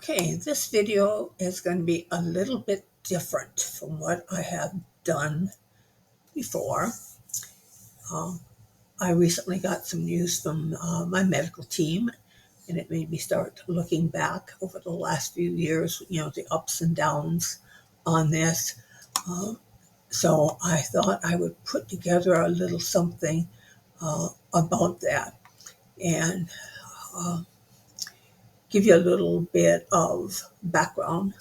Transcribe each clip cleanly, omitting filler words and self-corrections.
Okay, this video is going to be a little bit different from what I have done before. I recently got some news from my medical team, and it made me start looking back over the last few years, the ups and downs on this. So I thought I would put together a little something about that and give you a little bit of background.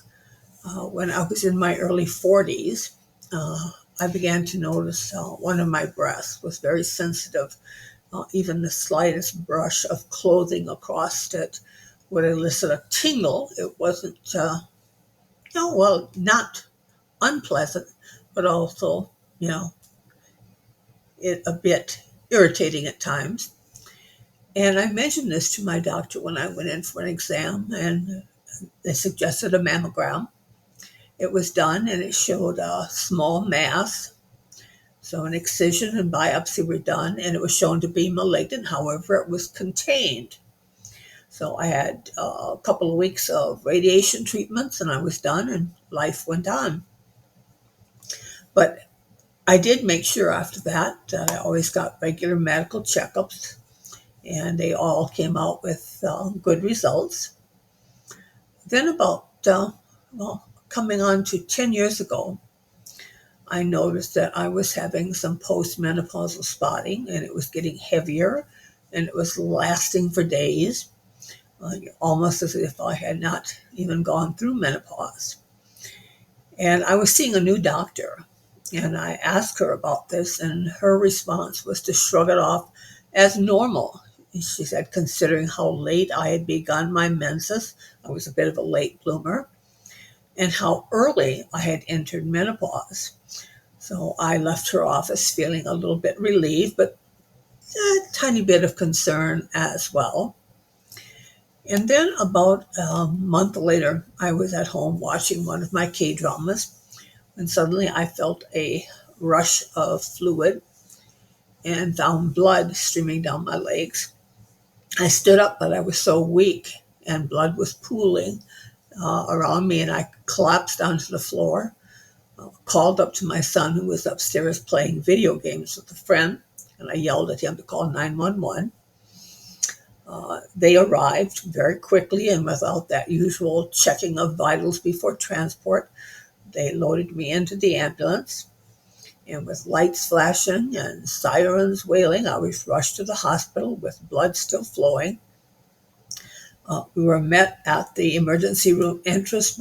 When I was in my early 40s, I began to notice one of my breasts was very sensitive. Even the slightest brush of clothing across it would elicit a tingle. It wasn't, not unpleasant, but also, it a bit irritating at times. And I mentioned this to my doctor when I went in for an exam, and they suggested a mammogram. It was done, and it showed a small mass. So an excision and biopsy were done, and it was shown to be malignant. However, it was contained. So I had a couple of weeks of radiation treatments, and I was done, and life went on. But I did make sure after that I always got regular medical checkups, and they all came out with good results. Then about, coming on to 10 years ago, I noticed that I was having some postmenopausal spotting, and it was getting heavier, and it was lasting for days, almost as if I had not even gone through menopause. And I was seeing a new doctor, and I asked her about this, and her response was to shrug it off as normal. She said, considering how late I had begun my menses, I was a bit of a late bloomer, and how early I had entered menopause. So I left her office feeling a little bit relieved, but a tiny bit of concern as well. And then about a month later, I was at home watching one of my K-dramas, and suddenly I felt a rush of fluid and found blood streaming down my legs. I stood up, but I was so weak, and blood was pooling around me, and I collapsed onto the floor. Called up to my son, who was upstairs playing video games with a friend, and I yelled at him to call 911. They arrived very quickly, and without that usual checking of vitals before transport, they loaded me into the ambulance. And with lights flashing and sirens wailing, I was rushed to the hospital with blood still flowing. We were met at the emergency room entrance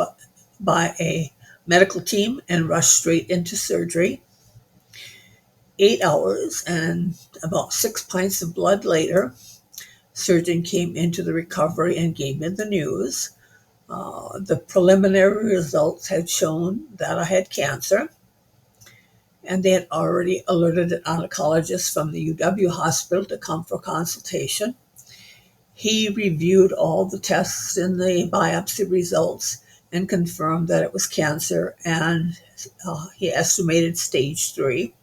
by a medical team and rushed straight into surgery. 8 hours and about 6 pints of blood later, surgeon came into the recovery and gave me the news. The preliminary results had shown that I had cancer, and they had already alerted an oncologist from the UW hospital to come for consultation. He reviewed all the tests and the biopsy results and confirmed that it was cancer, and he estimated stage 3.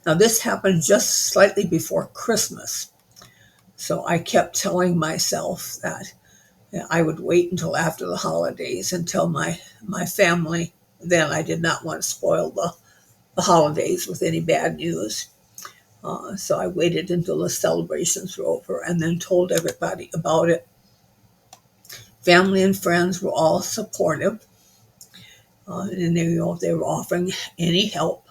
Now, this happened just slightly before Christmas, so I kept telling myself that I would wait until after the holidays and tell my family. Then I did not want to spoil the holidays with any bad news. So I waited until the celebrations were over and then told everybody about it. Family and friends were all supportive, and they were offering any help.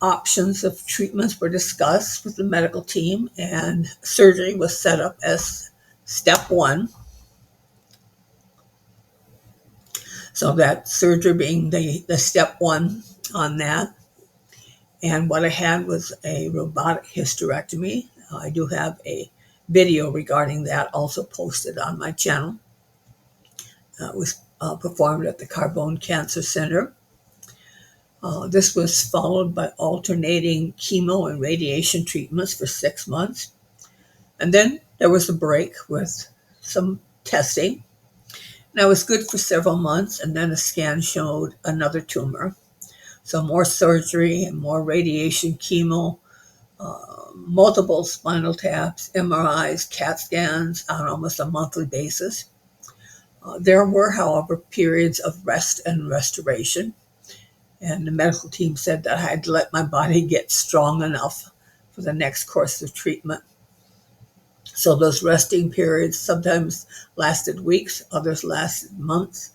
Options of treatments were discussed with the medical team, and surgery was set up as step 1. So that surgery being the step 1 on that. And what I had was a robotic hysterectomy. I do have a video regarding that also posted on my channel. It was performed at the Carbone Cancer Center. This was followed by alternating chemo and radiation treatments for 6 months. And then there was a break with some testing. And I was good for several months, and then a scan showed another tumor. So more surgery and more radiation, chemo, multiple spinal taps, MRIs, CAT scans on almost a monthly basis. There were, however, periods of rest and restoration, and the medical team said that I had to let my body get strong enough for the next course of treatment. So those resting periods sometimes lasted weeks, others lasted months.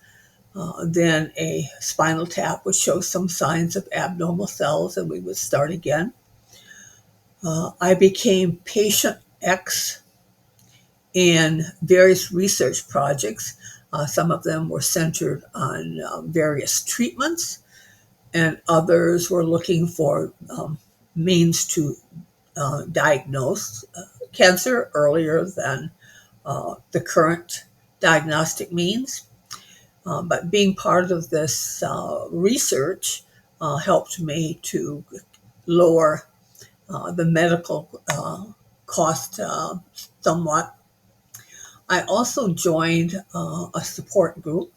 Then a spinal tap would show some signs of abnormal cells, and we would start again. I became patient X in various research projects. Some of them were centered on various treatments, and others were looking for means to diagnose cancer earlier than the current diagnostic means. But being part of this research helped me to lower the medical cost somewhat. I also joined a support group,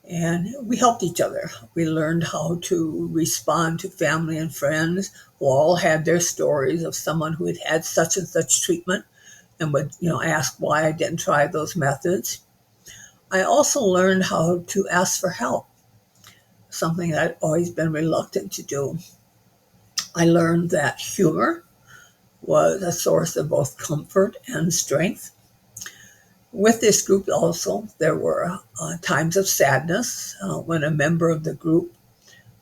and we helped each other. We learned how to respond to family and friends who all had their stories of someone who had had such and such treatment and would, ask why I didn't try those methods. I also learned how to ask for help, something that I'd always been reluctant to do. I learned that humor was a source of both comfort and strength. With this group also, there were times of sadness when a member of the group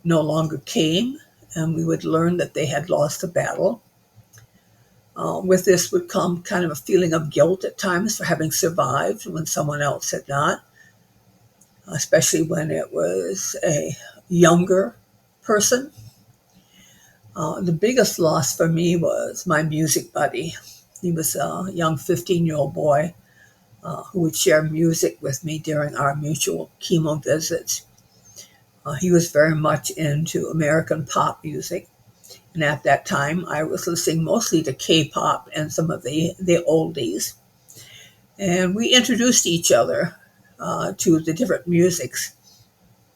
no longer came, and we would learn that they had lost a battle. With this would come kind of a feeling of guilt at times for having survived when someone else had not, especially when it was a younger person. The biggest loss for me was my music buddy. He was a young 15-year-old boy who would share music with me during our mutual chemo visits. He was very much into American pop music, and at that time I was listening mostly to K-pop and some of the oldies. And we introduced each other to the different musics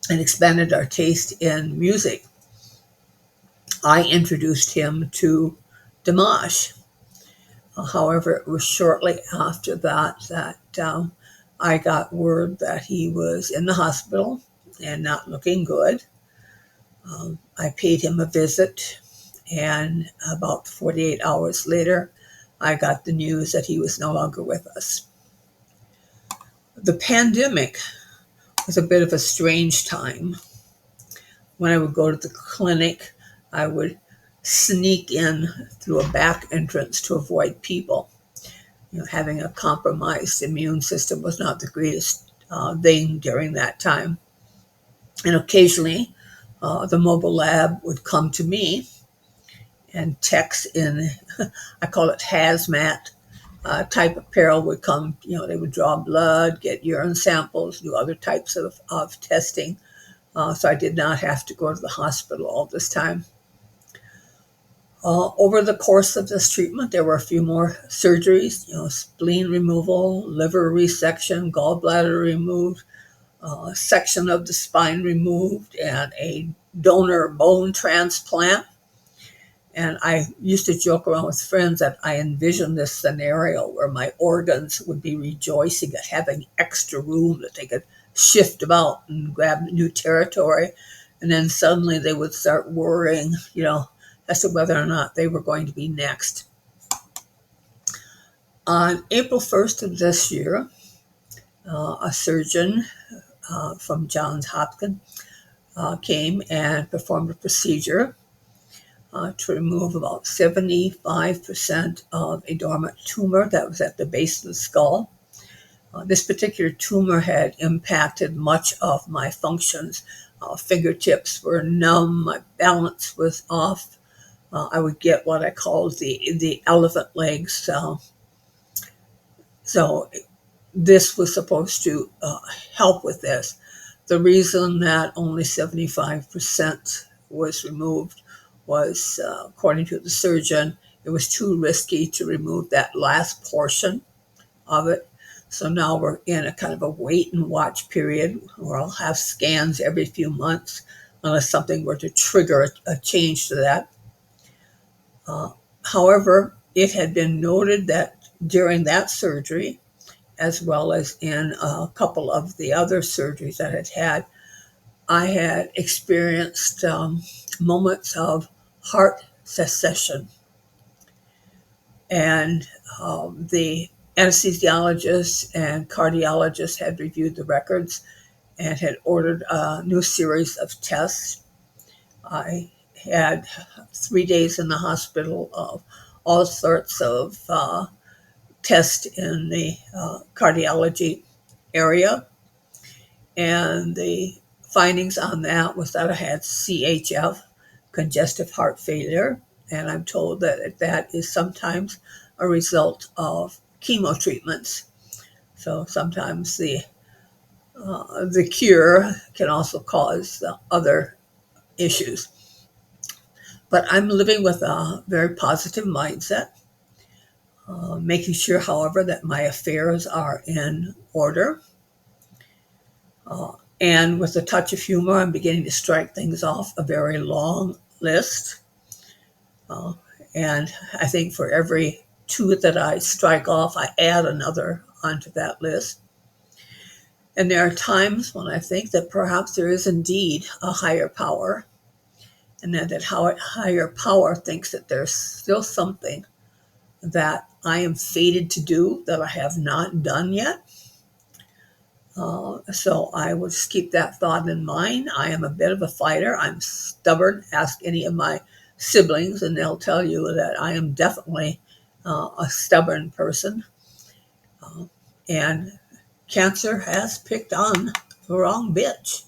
and expanded our taste in music. I introduced him to Dimash. However, it was shortly after that I got word that he was in the hospital and not looking good. I paid him a visit, and about 48 hours later, I got the news that he was no longer with us. The pandemic was a bit of a strange time. When I would go to the clinic, I would sneak in through a back entrance to avoid people. Having a compromised immune system was not the greatest thing during that time. And occasionally, the mobile lab would come to me and techs in, I call it hazmat type apparel would come. They would draw blood, get urine samples, do other types of testing. So I did not have to go to the hospital all this time. Over the course of this treatment, there were a few more surgeries, spleen removal, liver resection, gallbladder removed, section of the spine removed, and a donor bone transplant. And I used to joke around with friends that I envisioned this scenario where my organs would be rejoicing at having extra room that they could shift about and grab new territory. And then suddenly they would start worrying, as to whether or not they were going to be next. On April 1st of this year, a surgeon from Johns Hopkins came and performed a procedure to remove about 75% of a dormant tumor that was at the base of the skull. This particular tumor had impacted much of my functions. Fingertips were numb, my balance was off. I would get what I called the elephant legs. So this was supposed to help with this. The reason that only 75% was removed was, according to the surgeon, it was too risky to remove that last portion of it. So now we're in a kind of a wait and watch period where I'll have scans every few months unless something were to trigger a change to that. However, it had been noted that during that surgery, as well as in a couple of the other surgeries that I had had, I had experienced moments of heart cessation. And the anesthesiologist and cardiologist had reviewed the records and had ordered a new series of tests. I had 3 days in the hospital of all sorts of tests in the cardiology area. And the findings on that was that I had CHF, congestive heart failure. And I'm told that that is sometimes a result of chemo treatments. So sometimes the cure can also cause other issues. But I'm living with a very positive mindset, making sure, however, that my affairs are in order. And with a touch of humor, I'm beginning to strike things off a very long list. Uh, and I think for every two that I strike off, I add another onto that list. And there are times when I think that perhaps there is indeed a higher power, and that higher power thinks that there's still something that I am fated to do that I have not done yet. So I will just keep that thought in mind. I am a bit of a fighter. I'm stubborn. Ask any of my siblings, and they'll tell you that I am definitely a stubborn person. And cancer has picked on the wrong bitch.